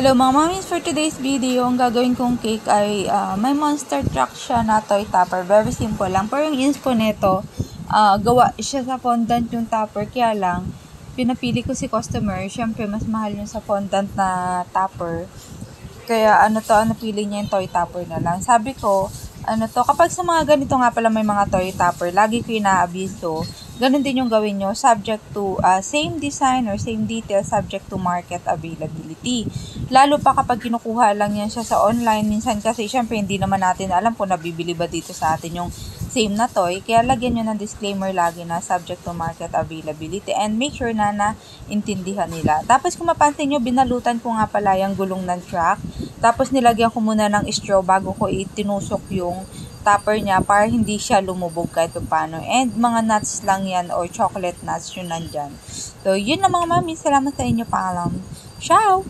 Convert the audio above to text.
Hello mga mamis, for today's video, ang gagawin kong cake ay may monster truck siya na toy topper. Very simple lang. Pero yung inspo nito, gawa siya sa fondant yung topper. Kaya lang, pinapili ko si customer. Siyempre, mas mahal yung sa fondant na topper. Kaya napili niya yung toy topper na lang. Sabi ko, kapag sa mga ganito nga pala may mga toy topper, lagi ko inaabiso. Ganun din yung gawin nyo, subject to same design or same detail, subject to market availability. Lalo pa kapag kinukuha lang yan siya sa online, minsan kasi syempre hindi naman natin alam kung nabibili ba dito sa atin yung same na toy. Kaya lagyan nyo ng disclaimer lagi na subject to market availability and make sure na naintindihan nila. Tapos kung mapansin nyo, binalutan ko nga pala yung gulong ng truck. Tapos nilagyan ko muna ng straw bago ko itinusok yung topper niya para hindi siya lumubog kahit paano. And mga nuts lang yan or chocolate nuts yun nandyan. So, yun na mga mami. Salamat sa inyo. Paalam. Ciao!